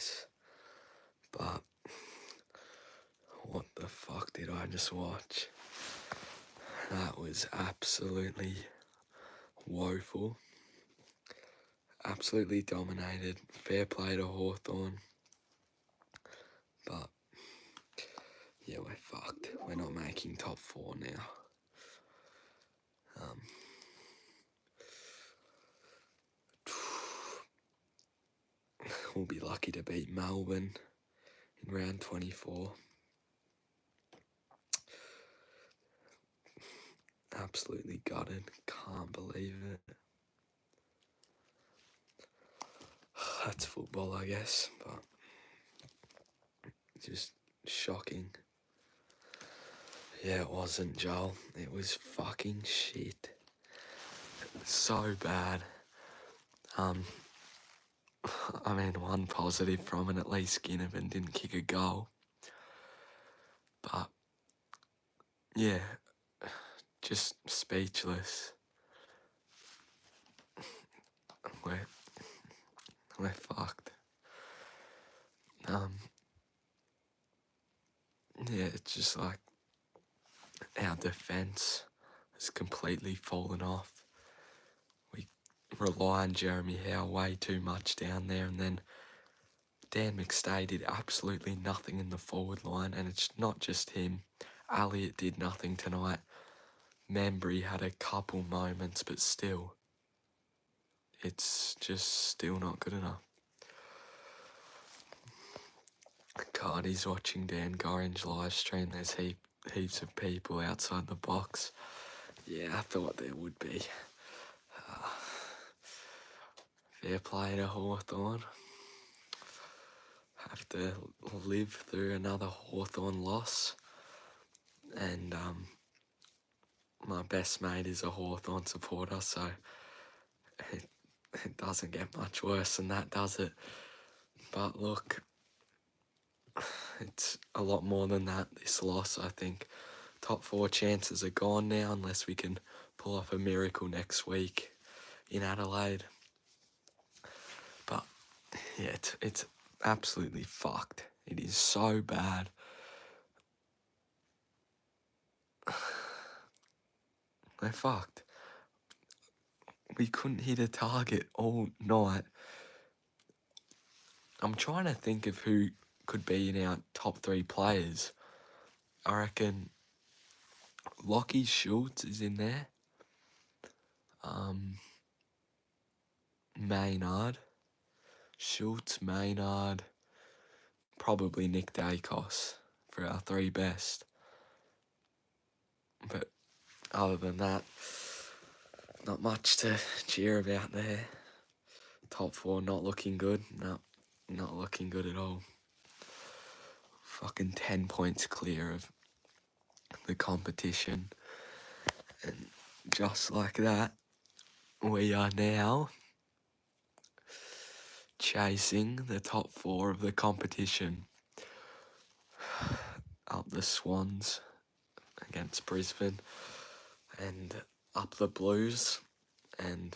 this. But what the fuck did I just watch? That was absolutely woeful. Absolutely dominated. Fair play to Hawthorn. But yeah, we're fucked. We're not making top 4 now. We'll be lucky to beat Melbourne in round 24. Absolutely gutted. Can't believe it. That's football, I guess, but just shocking. Yeah, it wasn't, Joel. It was fucking shit. It was so bad. I mean, one positive from it, at least Ginnivan didn't kick a goal. But, yeah, just speechless. We're fucked. Yeah, it's just like our defence has completely fallen off. We rely on Jeremy Howe way too much down there, and then Dan McStay did absolutely nothing in the forward line, and it's not just him. Elliott did nothing tonight. Membry had a couple moments, but still, it's just still not good enough. God, he's watching Dan Gorringe live stream. There's heaps of people outside the box. Yeah, I thought there would be. Fair play to Hawthorn. Have to live through another Hawthorn loss. And my best mate is a Hawthorn supporter, so it doesn't get much worse than that, does it? But look, it's a lot more than that, this loss, I think. Top 4 chances are gone now unless we can pull off a miracle next week in Adelaide. But yeah, it's absolutely fucked. It is so bad. We're fucked. We couldn't hit a target all night. I'm trying to think of who could be in our top 3 players. I reckon Lockie Schultz is in there. Maynard. Schultz, Maynard. Probably Nick Dacos for our 3 best. But other than that, not much to cheer about there. Top 4 not looking good. No, not looking good at all. Fucking 10 points clear of the competition. And just like that, we are now chasing the top 4 of the competition. Up the Swans against Brisbane, and up the Blues, and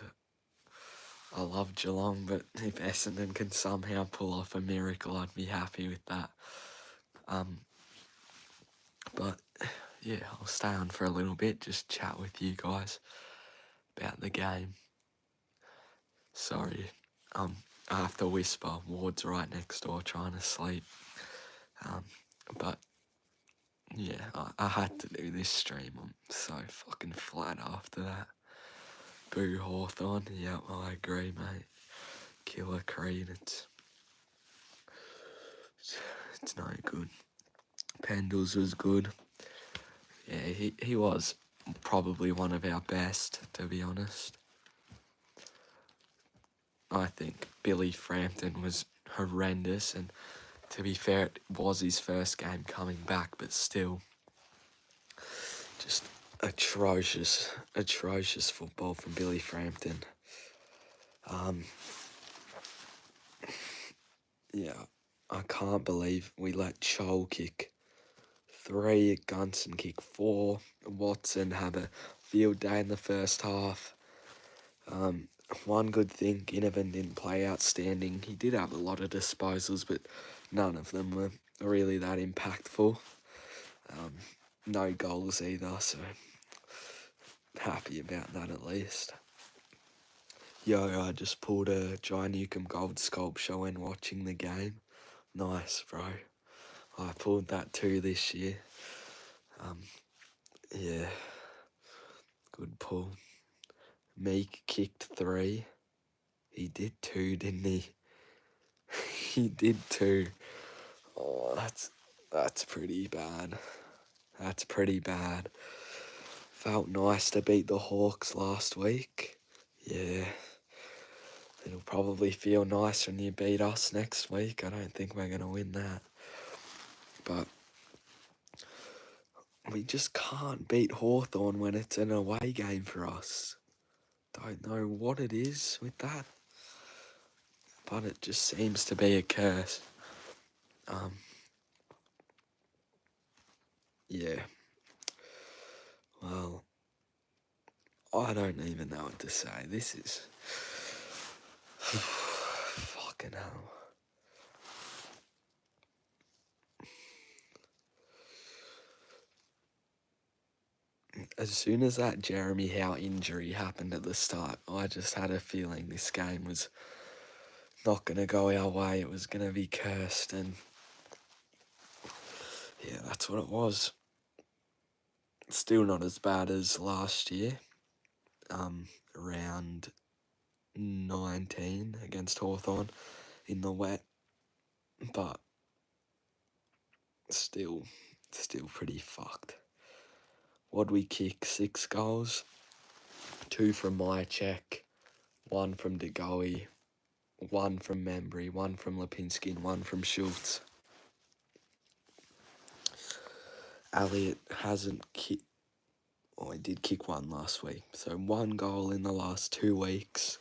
I love Geelong, but if Essendon can somehow pull off a miracle, I'd be happy with that. But yeah, I'll stay on for a little bit, just chat with you guys about the game. Sorry, I have to whisper. Ward's right next door trying to sleep. But yeah, I had to do this stream. I'm so fucking flat after that. Boo Hawthorn. Yeah, I agree, mate. Killer Creed. It's no good. Pendles was good. Yeah, he was probably one of our best, to be honest. I think Billy Frampton was horrendous, and to be fair, it was his first game coming back, but still, just atrocious football from Billy Frampton. Yeah, I can't believe we let Chol kick 3, Gunson kick 4, Watson have a field day in the first half. one good thing, Ginnivan didn't play outstanding. He did have a lot of disposals, but none of them were really that impactful. No goals either, so happy about that at least. Yo, I just pulled a Jai Newcomb gold sculpture when watching the game. Nice, bro. I pulled that too this year. Yeah, good pull. Meek kicked 3. He did 2, didn't he? He did 2. Oh, that's pretty bad. That's pretty bad. Felt nice to beat the Hawks last week. Yeah. It'll probably feel nice when you beat us next week. I don't think we're going to win that. But we just can't beat Hawthorn when it's an away game for us. Don't know what it is with that. But it just seems to be a curse. Yeah. Well, I don't even know what to say. This is... fucking hell. As soon as that Jeremy Howe injury happened at the start, I just had a feeling this game was not going to go our way. It was going to be cursed, and yeah, that's what it was. Still not as bad as last year, round 19 against Hawthorn in the wet, but still pretty fucked. What'd we kick? 6 goals? 2 from Mychek, 1 from De Goey, 1 from Membry, 1 from Lipinski, and 1 from Schultz. Elliott hasn't kicked... Oh, he did kick 1 last week. So 1 goal in the last 2 weeks.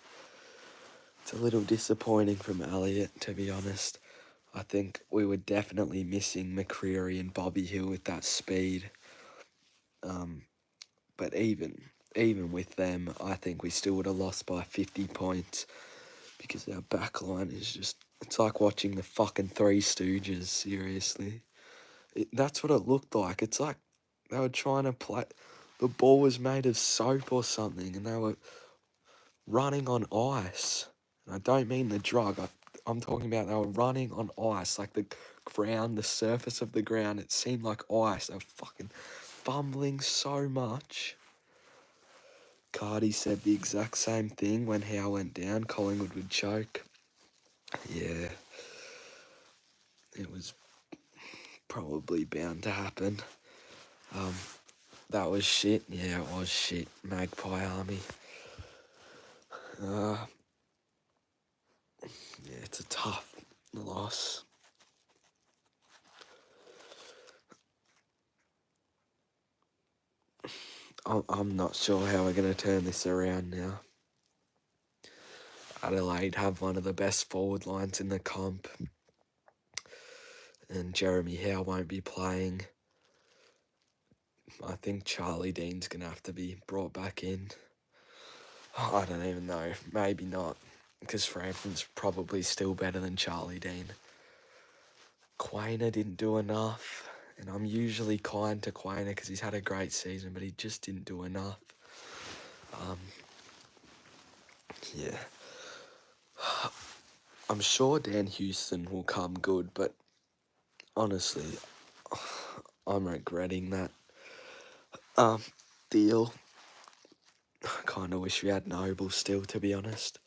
It's a little disappointing from Elliott, to be honest. I think we were definitely missing McCreary and Bobby Hill with that speed. But even with them, I think we still would have lost by 50 points because our backline is just... It's like watching the fucking Three Stooges, seriously. That's what it looked like. It's like they were trying to play... The ball was made of soap or something, and they were running on ice. And I don't mean the drug. I'm talking about they were running on ice, like the ground, the surface of the ground. It seemed like ice. They were fucking fumbling so much. Cardi said the exact same thing when Howe went down. Collingwood would choke. Yeah. It was probably bound to happen. That was shit. Yeah, it was shit. Magpie Army. Yeah, it's a tough loss. I'm not sure how we're going to turn this around now. Adelaide have one of the best forward lines in the comp. And Jeremy Howe won't be playing. I think Charlie Dean's going to have to be brought back in. I don't even know. Maybe not. Because Frampton's probably still better than Charlie Dean. Quainer didn't do enough. And I'm usually kind to Quainer because he's had a great season, but he just didn't do enough. Yeah. I'm sure Dan Houston will come good, but honestly, I'm regretting that deal. I kind of wish we had Noble still, to be honest.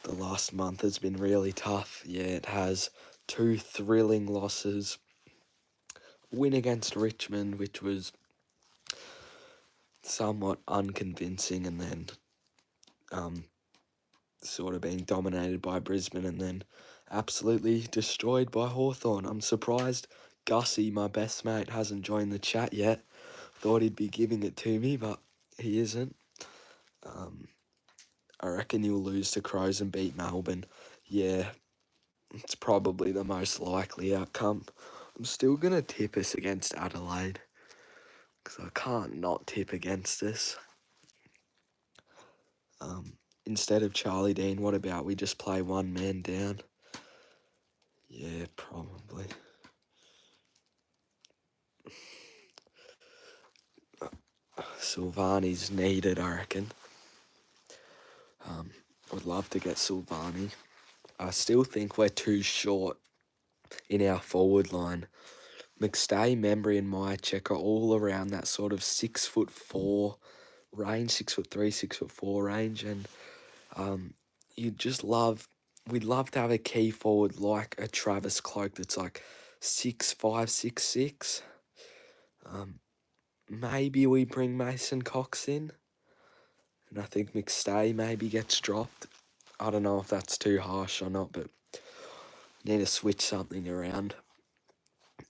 The last month has been really tough. Yeah, it has. 2 thrilling losses. Win against Richmond, which was somewhat unconvincing, and then sort of being dominated by Brisbane, and then absolutely destroyed by Hawthorn. I'm surprised Gussie, my best mate, hasn't joined the chat yet. Thought he'd be giving it to me, but he isn't. I reckon he'll lose to Crows and beat Melbourne. Yeah, it's probably the most likely outcome. I'm still going to tip us against Adelaide, because I can't not tip against us. instead of Charlie Dean, what about we just play one man down? Yeah, probably. Silvani's needed, I reckon. Would love to get Silvani. I still think we're too short in our forward line. McStay, Membry and Myercheck are all around that sort of 6'4" range, 6'3", 6'4" range, and we'd love to have a key forward like a Travis Cloak that's like 6'5", 6'6". Maybe we bring Mason Cox in, and I think McStay maybe gets dropped. I don't know if that's too harsh or not, but need to switch something around.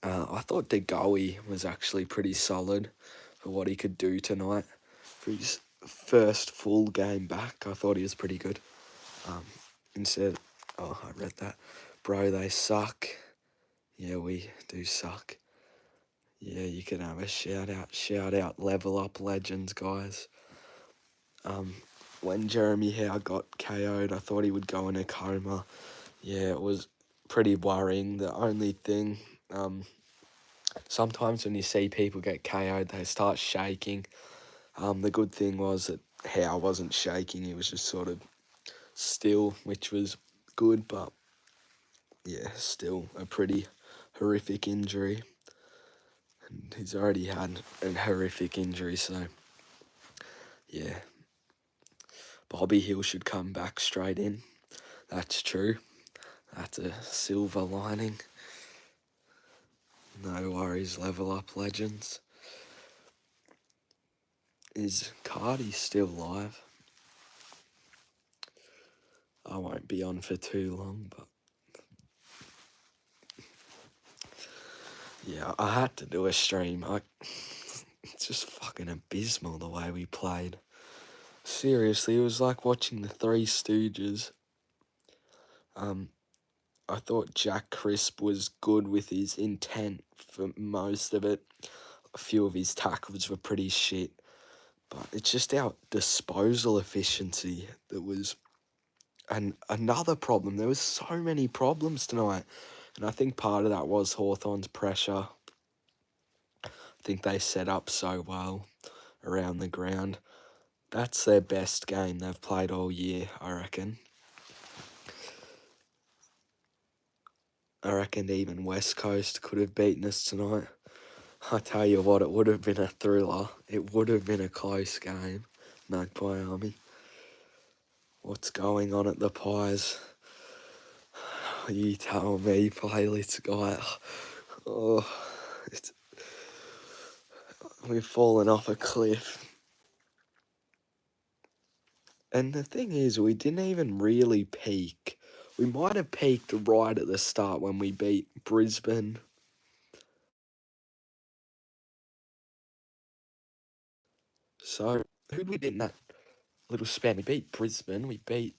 I thought De Goey was actually pretty solid for what he could do tonight. For his first full game back, I thought he was pretty good. Instead, I read that. Bro, they suck. Yeah, we do suck. Yeah, you can have a shout out, level up legends, guys. When Jeremy Howe got KO'd, I thought he would go in a coma. Yeah, it was pretty worrying. The only thing, sometimes when you see people get KO'd, they start shaking. The good thing was that Howe wasn't shaking. He was just sort of still, which was good, but yeah, still a pretty horrific injury. And he's already had a horrific injury, so yeah. Bobby Hill should come back straight in. That's true. That's a silver lining. No worries, level up legends. Is Cardi still live? I won't be on for too long, but yeah, I had to do a stream. It's just fucking abysmal the way we played. Seriously, it was like watching the Three Stooges. I thought Jack Crisp was good with his intent for most of it. A few of his tackles were pretty shit. But it's just our disposal efficiency that was another problem. There was so many problems tonight. And I think part of that was Hawthorn's pressure. I think they set up so well around the ground. That's their best game they've played all year, I reckon. I reckon even West Coast could have beaten us tonight. I tell you what, it would have been a thriller. It would have been a close game. Magpie Army. What's going on at the Pies? You tell me, playlist guy. Oh, we've fallen off a cliff. And the thing is, we didn't even really peak. We might have peaked right at the start when we beat Brisbane. So, who did we beat in that little span? We beat Brisbane, we beat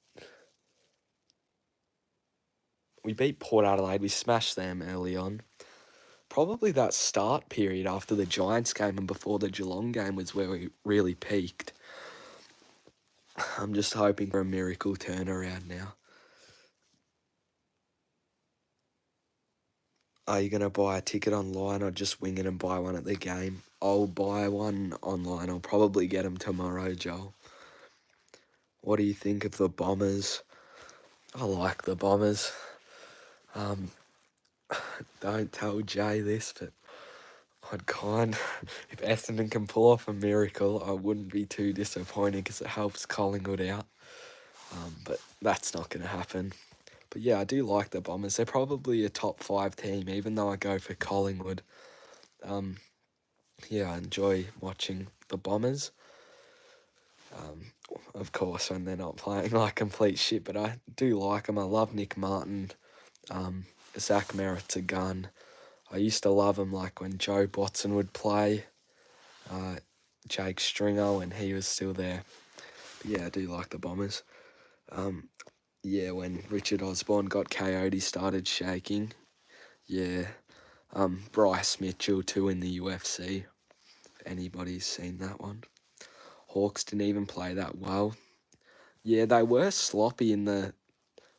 Port Adelaide, we smashed them early on. Probably that start period after the Giants game and before the Geelong game was where we really peaked. I'm just hoping for a miracle turnaround now. Are you going to buy a ticket online or just wing it and buy one at the game? I'll buy one online. I'll probably get them tomorrow, Joel. What do you think of the Bombers? I like the Bombers. Don't tell Jay this, but if Essendon can pull off a miracle, I wouldn't be too disappointed because it helps Collingwood out. But that's not going to happen. But yeah, I do like the Bombers. They're probably a top 5 team, even though I go for Collingwood. Yeah, I enjoy watching the Bombers. Of course, when they're not playing like complete shit, but I do like them. I love Nick Martin. Zach Merritt's a gun. I used to love him like when Joe Watson would play. Jake Stringer when he was still there. But yeah, I do like the Bombers. Yeah, when Richard Osborne got KO'd, he started shaking. Yeah. Bryce Mitchell too in the UFC. If anybody's seen that one. Hawks didn't even play that well. Yeah, they were sloppy in the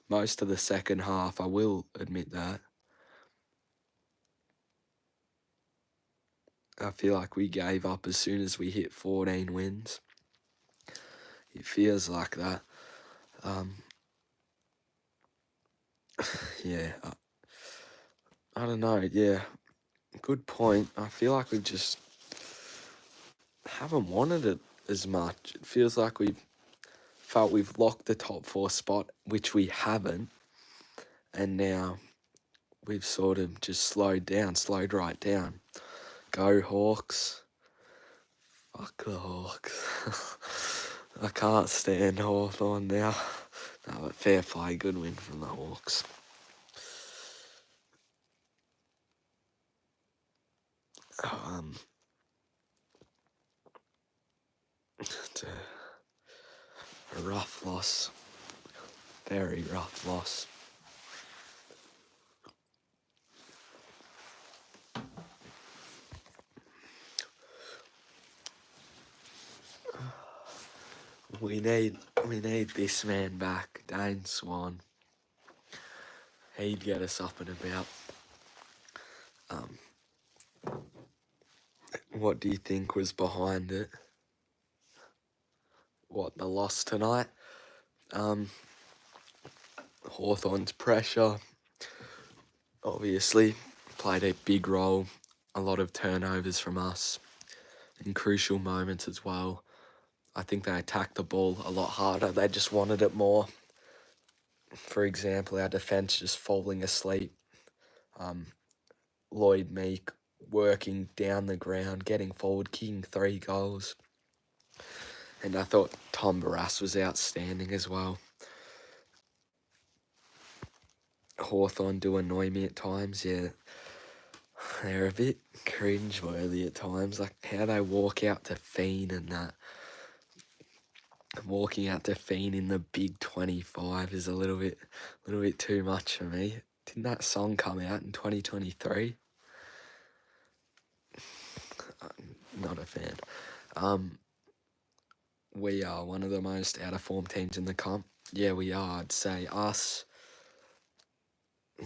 most of the second half, I will admit that. I feel like we gave up as soon as we hit 14 wins. It feels like that. Yeah, I don't know. Yeah, good point. I feel like we just haven't wanted it as much. It feels like we've felt we've locked the top 4 spot, which we haven't, and now we've sort of just slowed right down. Go Hawks. Fuck the Hawks. I can't stand Hawthorn now. No, but fair play, good win from the Hawks. It's a rough loss. Very rough loss. We need this man back, Dane Swan. He'd get us up and about. What do you think was behind it? What, the loss tonight? Hawthorn's pressure, obviously, played a big role. A lot of turnovers from us in crucial moments as well. I think they attacked the ball a lot harder. They just wanted it more. For example, our defence just falling asleep. Lloyd Meek working down the ground, getting forward, kicking 3 goals. And I thought Tom Barras was outstanding as well. Hawthorn do annoy me at times, yeah. They're a bit cringe-worthy at times, like how they walk out to Fiend and that. Walking out to Fiend in the big 25 is a little bit too much for me. Didn't that song come out in 2023? Not a fan. We are one of the most out-of-form teams in the comp. Yeah, we are. I'd say us.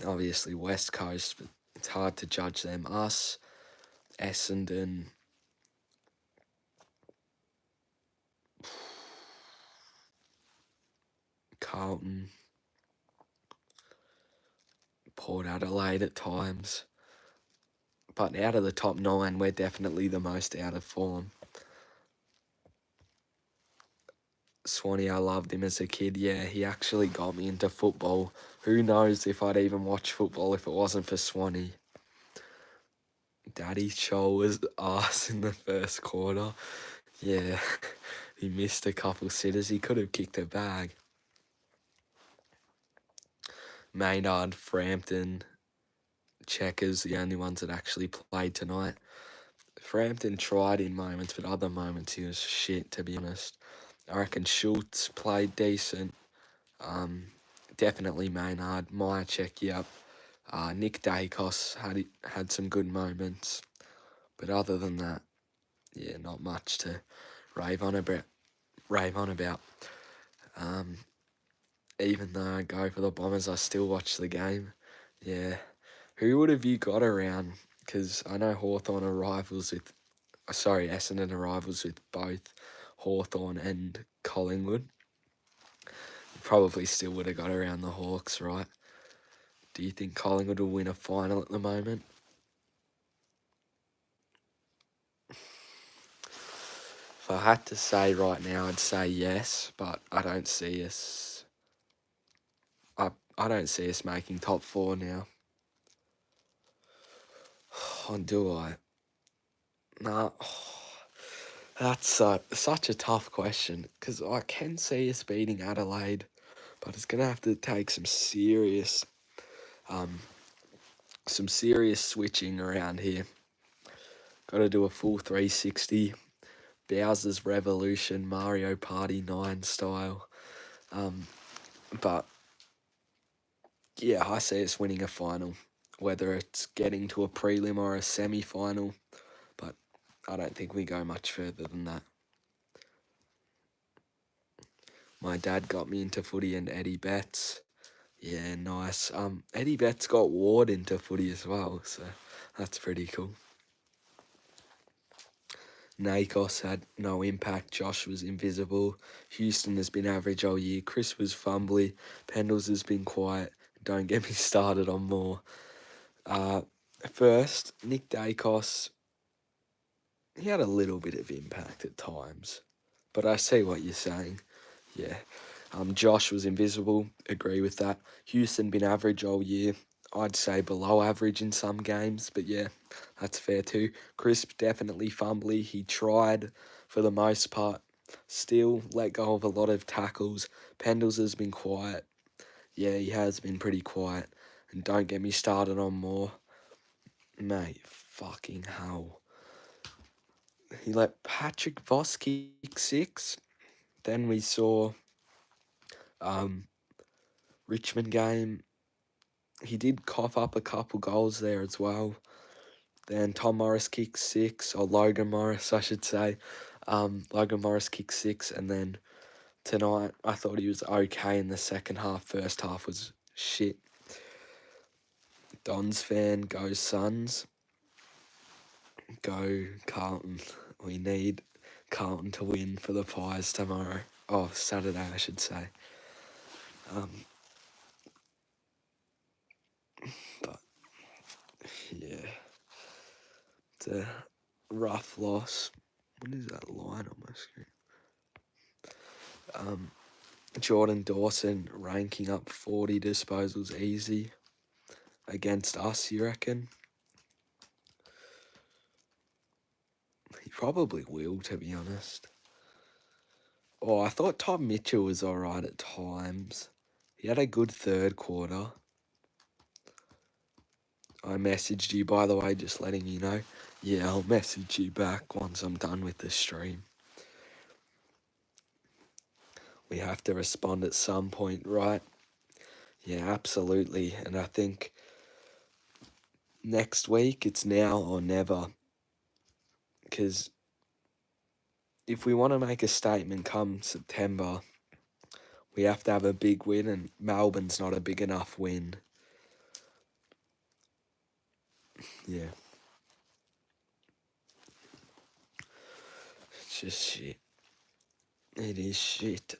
Obviously, West Coast, but it's hard to judge them. Us, Essendon, Carlton, Port Adelaide at times. But out of the top 9, we're definitely the most out of form. Swanee, I loved him as a kid. Yeah, he actually got me into football. Who knows if I'd even watch football if it wasn't for Swanee. Daddy Cho was arse in the first quarter. Yeah, he missed a couple sitters. He could have kicked a bag. Maynard, Frampton, Checkers, the only ones that actually played tonight. Frampton tried in moments, but other moments he was shit, to be honest. I reckon Schultz played decent. Definitely Maynard. Myercheck, yep. Nick Dacos had some good moments. But other than that, yeah, not much to rave on about. Even though I go for the Bombers, I still watch the game. Yeah. Who would have you got around? Because I know Essendon are rivals with both Hawthorn and Collingwood. Probably still would have got around the Hawks, right? Do you think Collingwood will win a final at the moment? If I had to say right now, I'd say yes, but I don't see us. I don't see us making top 4 now. Oh, do I? Nah. That's such a tough question because I can see us beating Adelaide, but it's gonna have to take some serious switching around here. Got to do a full 360, Bowser's Revolution, Mario Party 9 style. But yeah, I see us winning a final, whether it's getting to a prelim or a semi-final, but I don't think we go much further than that. My dad got me into footy and Eddie Betts. Yeah, nice. Eddie Betts got Ward into footy as well, so that's pretty cool. Nakos had no impact. Josh was invisible. Houston has been average all year. Chris was fumbly. Pendles has been quiet. Don't get me started on more. First, Nick Dacos, he had a little bit of impact at times. But I see what you're saying. Yeah. Josh was invisible. Agree with that. Houston been average all year. I'd say below average in some games, but yeah, that's fair too. Crisp definitely fumbly. He tried for the most part. Still let go of a lot of tackles. Pendles has been quiet. Yeah, he has been pretty quiet. And don't get me started on more. Mate, fucking hell. He let Patrick Voss kick 6. Then we saw Richmond game. He did cough up a couple goals there as well. Then Tom Morris kicked 6, or Logan Morris, I should say. Logan Morris kicked 6, and then tonight I thought he was okay in the second half. First half was shit. Dons fan, go Suns. Go Carlton. We need Carlton to win for the Pies tomorrow. Oh, Saturday, I should say. But, yeah. It's a rough loss. What is that line on my screen? Jordan Dawson ranking up 40 disposals easy against us, you reckon? He probably will, to be honest. Oh, I thought Tom Mitchell was alright at times. He had a good third quarter. I messaged you, by the way, just letting you know. Yeah, I'll message you back once I'm done with the stream. We have to respond at some point, right? Yeah, absolutely. And I think next week it's now or never. Because if we want to make a statement come September, we have to have a big win, and Melbourne's not a big enough win. Yeah. It's just shit. It is shit.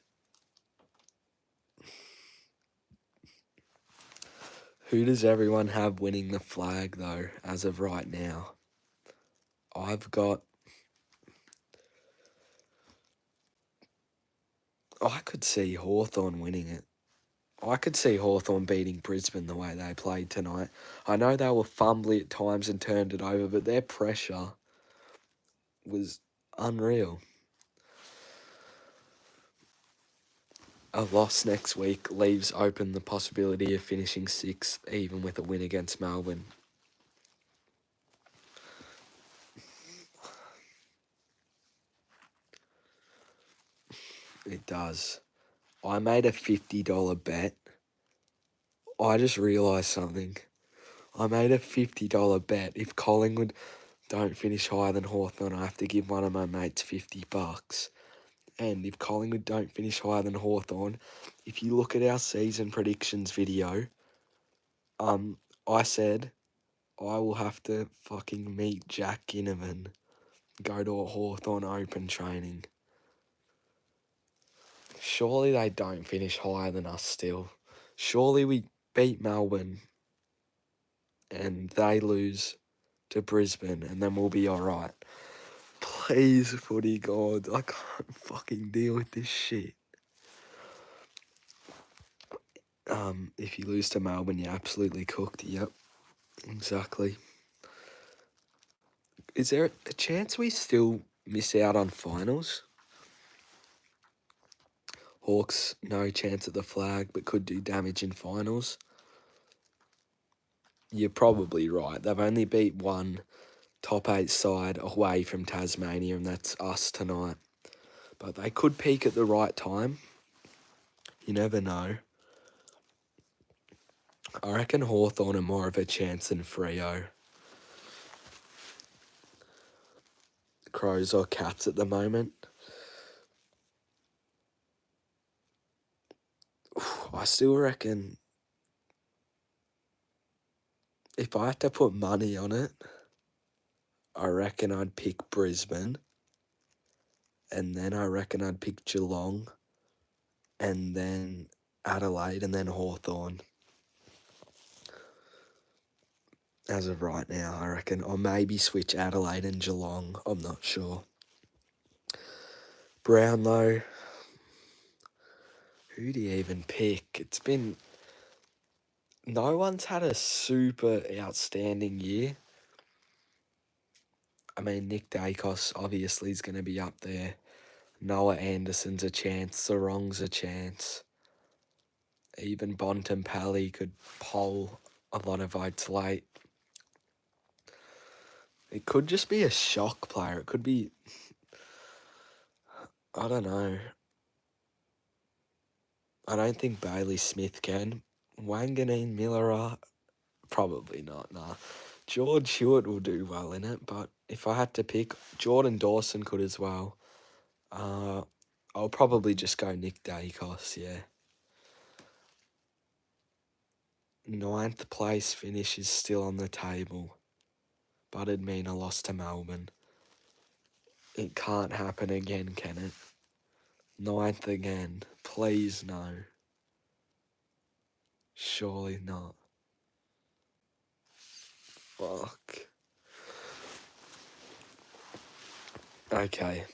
Who does everyone have winning the flag, though, as of right now? I've got... I could see Hawthorn winning it. I could see Hawthorn beating Brisbane the way they played tonight. I know they were fumbly at times and turned it over, but their pressure was unreal. A loss next week leaves open the possibility of finishing 6th, even with a win against Melbourne. It does. I made a $50 bet. I just realised something. I made a $50 bet. If Collingwood don't finish higher than Hawthorn, I have to give one of my mates $50. And if Collingwood don't finish higher than Hawthorn, if you look at our season predictions video, I said I will have to fucking meet Jack Ginnivan, go to a Hawthorn Open training. Surely they don't finish higher than us still. Surely we beat Melbourne and they lose to Brisbane and then we'll be alright. Please, footy god, I can't fucking deal with this shit. If you lose to Melbourne, you're absolutely cooked. Yep, exactly. Is there a chance we still miss out on finals? Hawks, no chance at the flag, but could do damage in finals. You're probably right. They've only beat one top 8 side away from Tasmania, and that's us tonight. But they could peak at the right time. You never know. I reckon Hawthorn are more of a chance than Freo. Crows or Cats at the moment. I still reckon if I had to put money on it, I reckon I'd pick Brisbane, and then I reckon I'd pick Geelong, and then Adelaide, and then Hawthorn. As of right now, I reckon. Or maybe switch Adelaide and Geelong. I'm not sure. Brownlow. Who do you even pick? It's been... No one's had a super outstanding year. I mean, Nick Dacos obviously is going to be up there. Noah Anderson's a chance. Sarong's a chance. Even Bontempelli could poll a lot of votes late. It could just be a shock player. It could be... I don't know. I don't think Bailey Smith can. Wanganeen Miller, probably not, nah. George Hewitt will do well in it, but if I had to pick, Jordan Dawson could as well. I'll probably just go Nick Dacos, yeah. 9th place finish is still on the table, but it'd mean a loss to Melbourne. It can't happen again, can it? 9th again. Please no. Surely not. Fuck. Okay.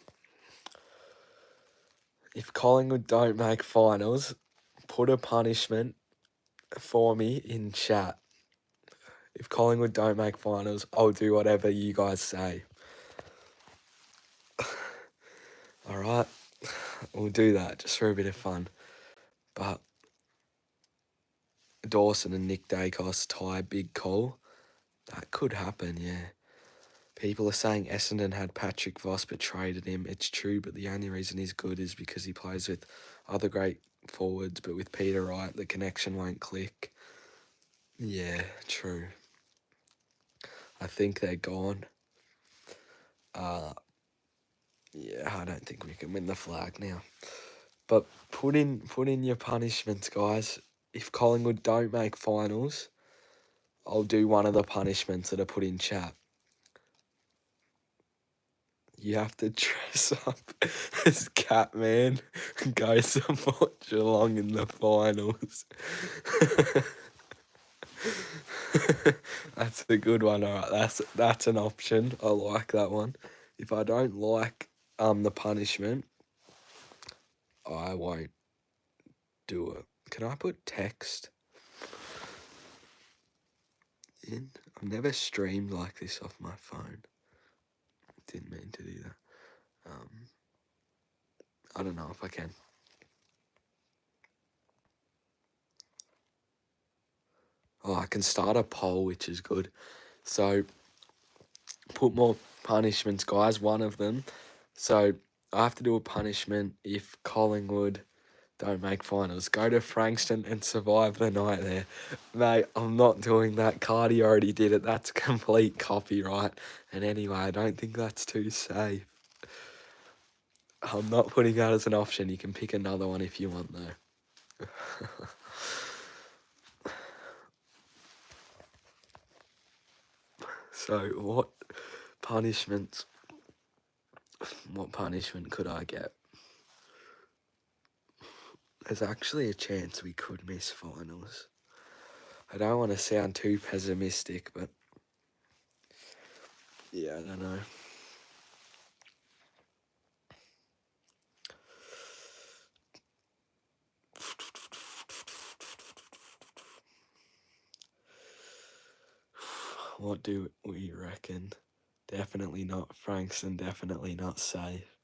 If Collingwood don't make finals, put a punishment for me in chat. If Collingwood don't make finals, I'll do whatever you guys say. Alright? We'll do that just for a bit of fun. But Dawson and Nick Dacos tie, big call. That could happen, yeah. People are saying Essendon had Patrick Voss but traded him. It's true, but the only reason he's good is because he plays with other great forwards, but with Peter Wright, the connection won't click. Yeah, true. I think they're gone. Yeah, I don't think we can win the flag now. But put in your punishments, guys. If Collingwood don't make finals, I'll do one of the punishments that are put in chat. You have to dress up as Catman and go support Geelong in the finals. That's a good one. All right, that's an option. I like that one. If I don't like the punishment, I won't do it. Can I put text in? I've never streamed like this off my phone. Didn't mean to do that. I don't know if I can. Oh, I can start a poll, which is good. So, put more punishments, guys. One of them. So, I have to do a punishment if Collingwood don't make finals. Go to Frankston and survive the night there. Mate, I'm not doing that. Cardi already did it. That's complete copyright. And anyway, I don't think that's too safe. I'm not putting that as an option. You can pick another one if you want, though. So, what punishment could I get? There's actually a chance we could miss finals. I don't want to sound too pessimistic, but yeah, I don't know. What do we reckon? Definitely not Frankston, definitely not safe.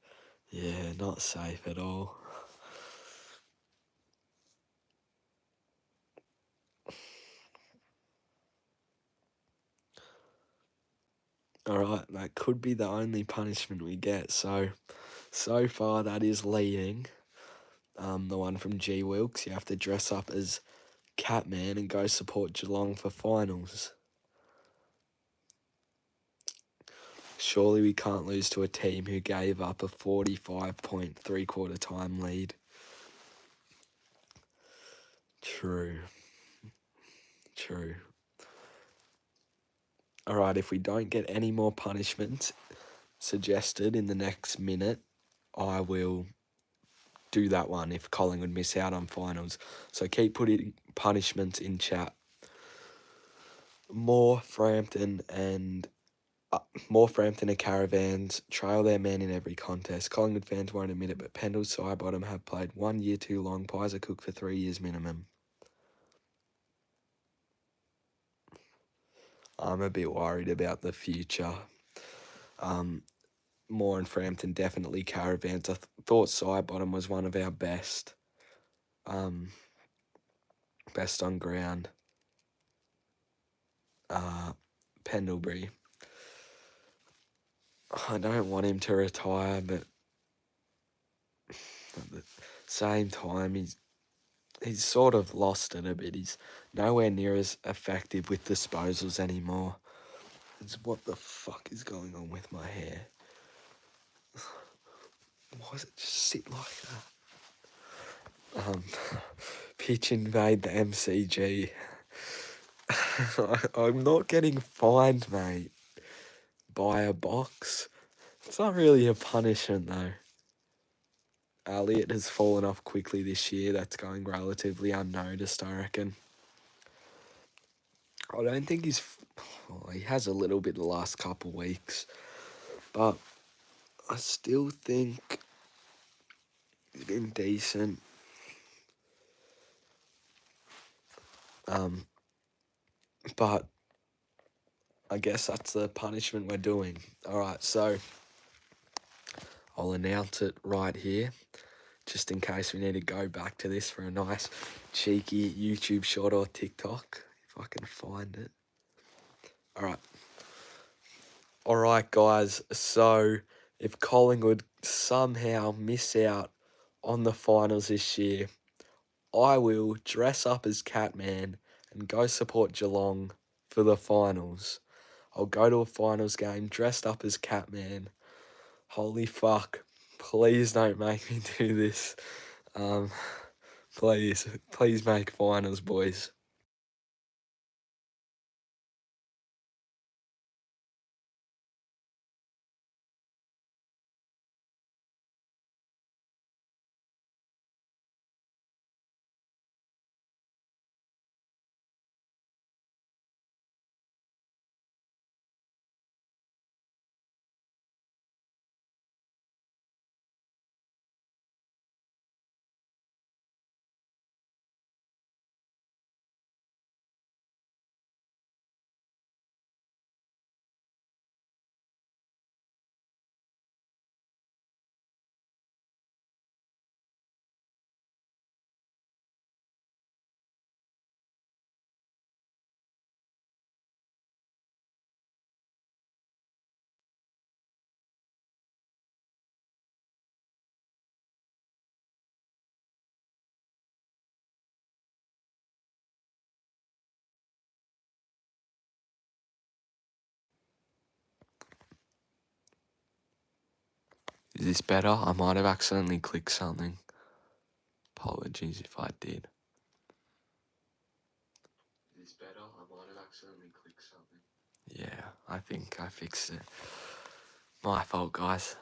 Yeah, not safe at all. Alright, that could be the only punishment we get. So far that is leading. The one from G Wilkes, you have to dress up as Catman and go support Geelong for finals. Surely we can't lose to a team who gave up a 45-point three-quarter time lead. True. Alright, if we don't get any more punishments suggested in the next minute, I will do that one if Collingwood miss out on finals. So keep putting punishments in chat. More Frampton and Caravans trail their man in every contest. Collingwood fans won't admit it, but Pendle Sidebottom have played 1 year too long. Pies are cooked for 3 years minimum. I'm a bit worried about the future. Moore and Frampton definitely Caravans. I thought Sidebottom was one of our best. Best on ground. Pendlebury. I don't want him to retire, but at the same time, he's sort of lost it a bit. He's nowhere near as effective with disposals anymore. What the fuck is going on with my hair? Why does it just sit like that? Pitch invade the MCG. I'm not getting fined, mate, by a box. It's not really a punishment, though. Elliot has fallen off quickly this year. That's going relatively unnoticed, I reckon. I don't think he has a little bit the last couple weeks, but I still think he's been decent. But I guess that's the punishment we're doing. Alright, so I'll announce it right here, just in case we need to go back to this for a nice cheeky YouTube short or TikTok, if I can find it. Alright guys, so if Collingwood somehow miss out on the finals this year, I will dress up as Catman and go support Geelong for the finals. I'll go to a finals game dressed up as Catman. Holy fuck. Please don't make me do this. Please make finals, boys. Is this better? I might have accidentally clicked something. Apologies if I did. Is this better? I might have accidentally clicked something. Yeah, I think I fixed it. My fault, guys.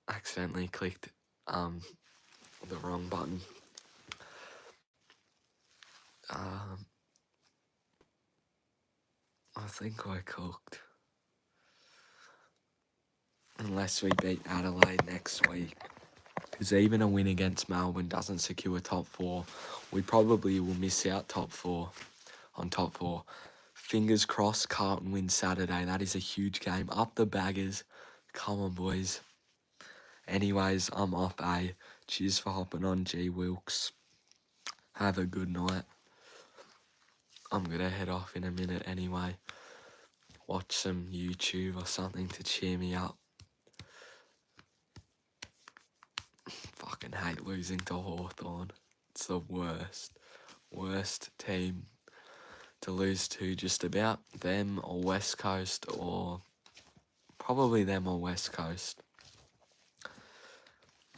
Accidentally clicked the wrong button. I think we're cooked. Unless we beat Adelaide next week. Because even a win against Melbourne doesn't secure top 4. We probably will miss out top 4. Fingers crossed Carlton wins Saturday. That is a huge game. Up the baggers. Come on, boys. Anyways, I'm off, eh? Cheers for hopping on, G Wilkes. Have a good night. I'm going to head off in a minute anyway. Watch some YouTube or something to cheer me up. Fucking hate losing to Hawthorn. It's the worst. Worst team to lose to, just about. Them or West Coast, or probably them or West Coast,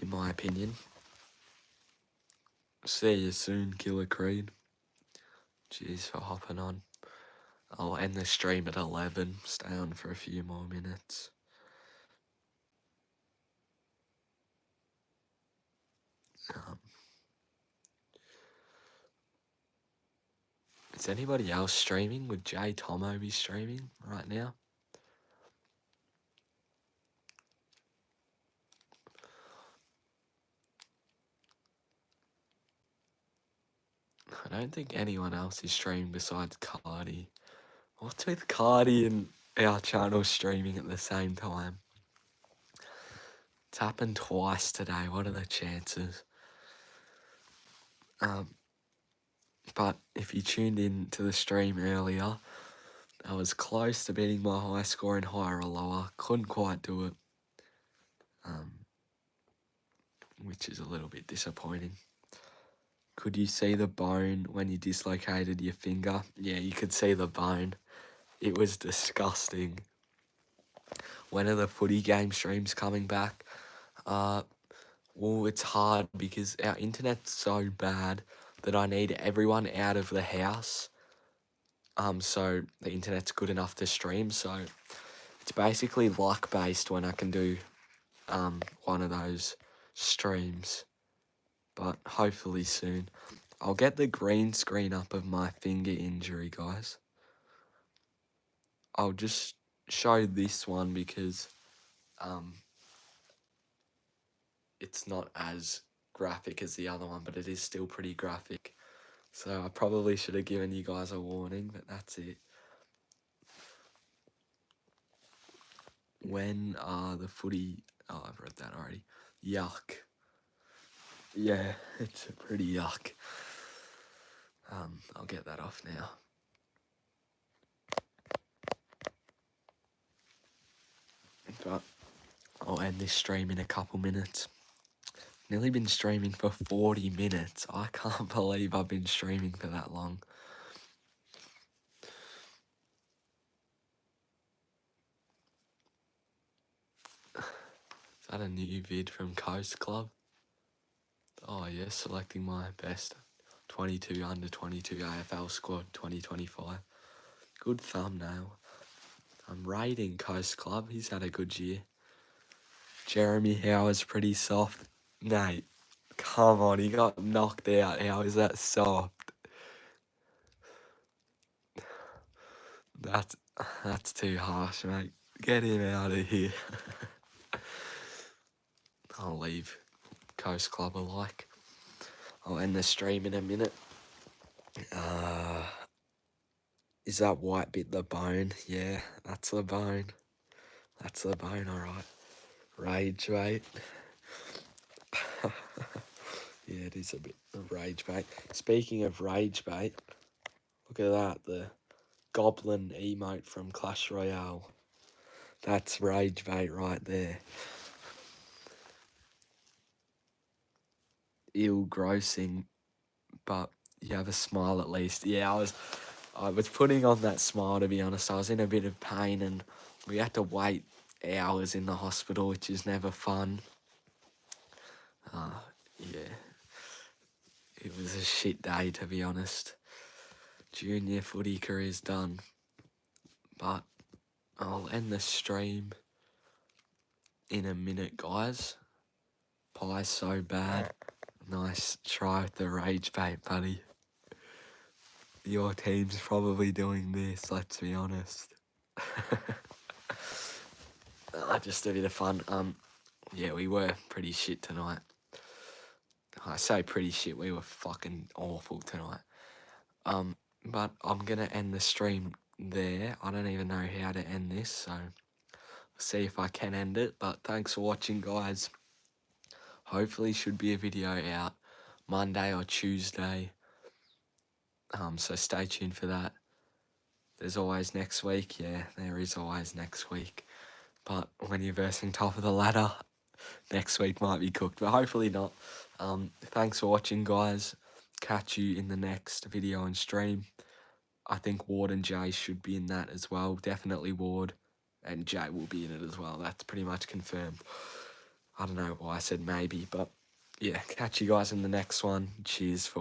in my opinion. See you soon, Killer Creed. Cheers for hopping on. I'll end the stream at 11. Stay on for a few more minutes. Is anybody else streaming? Would Jay Tomo be streaming right now? I don't think anyone else is streaming besides Cardi. What's with Cardi and our channel streaming at the same time? It's happened twice today. What are the chances? But if you tuned in to the stream earlier, I was close to beating my high score in higher or lower. Couldn't quite do it. Which is a little bit disappointing. Could you see the bone when you dislocated your finger? Yeah, you could see the bone. It was disgusting. When are the footy game streams coming back? Well, it's hard because our internet's so bad that I need everyone out of the house. So the internet's good enough to stream. So it's basically luck based when I can do one of those streams. But hopefully soon. I'll get the green screen up of my finger injury, guys. I'll just show this one because it's not as graphic as the other one, but it is still pretty graphic. So I probably should have given you guys a warning, but that's it. When are the footy... Oh, I've read that already. Yuck. Yeah, it's pretty yuck. I'll get that off now. But I'll end this stream in a couple minutes. Nearly been streaming for 40 minutes. I can't believe I've been streaming for that long. Is that a new vid from Coast Club? Oh yeah, selecting my best 22 under 22 AFL squad 2025. Good thumbnail. I'm rating Coast Club. He's had a good year. Jeremy Howar's pretty soft. Mate, come on, he got knocked out. How is that soft? That's too harsh, mate. Get him out of here. I'll leave Coast Club alike. I'll end the stream in a minute. Is that white bit the bone? Yeah, that's the bone. That's the bone, alright. Rage bait. Yeah, it is a bit of rage bait. Speaking of rage bait, look at that, the goblin emote from Clash Royale. That's rage bait right there. Ill grossing, but you have a smile at least. Yeah, I was putting on that smile, to be honest. I was in a bit of pain and we had to wait hours in the hospital, which is never fun. Yeah. It was a shit day, to be honest. Junior footy career's done. But I'll end the stream in a minute, guys. Pie's so bad. Nice try with the rage bait, buddy. Your team's probably doing this, let's be honest. Just a bit of fun. Yeah, we were pretty shit tonight. I say pretty shit, we were fucking awful tonight. But I'm gonna end the stream there. I don't even know how to end this, so we'll see if I can end it. But thanks for watching, guys. Hopefully should be a video out Monday or Tuesday. So stay tuned for that. There's always next week. Yeah, there is always next week. But when you're versing top of the ladder, next week might be cooked, but hopefully not. Thanks for watching, guys. Catch you in the next video and stream. I think Ward and Jay should be in that as well. Definitely Ward and Jay will be in it as well. That's pretty much confirmed. I don't know why I said maybe, but yeah, catch you guys in the next one. Cheers for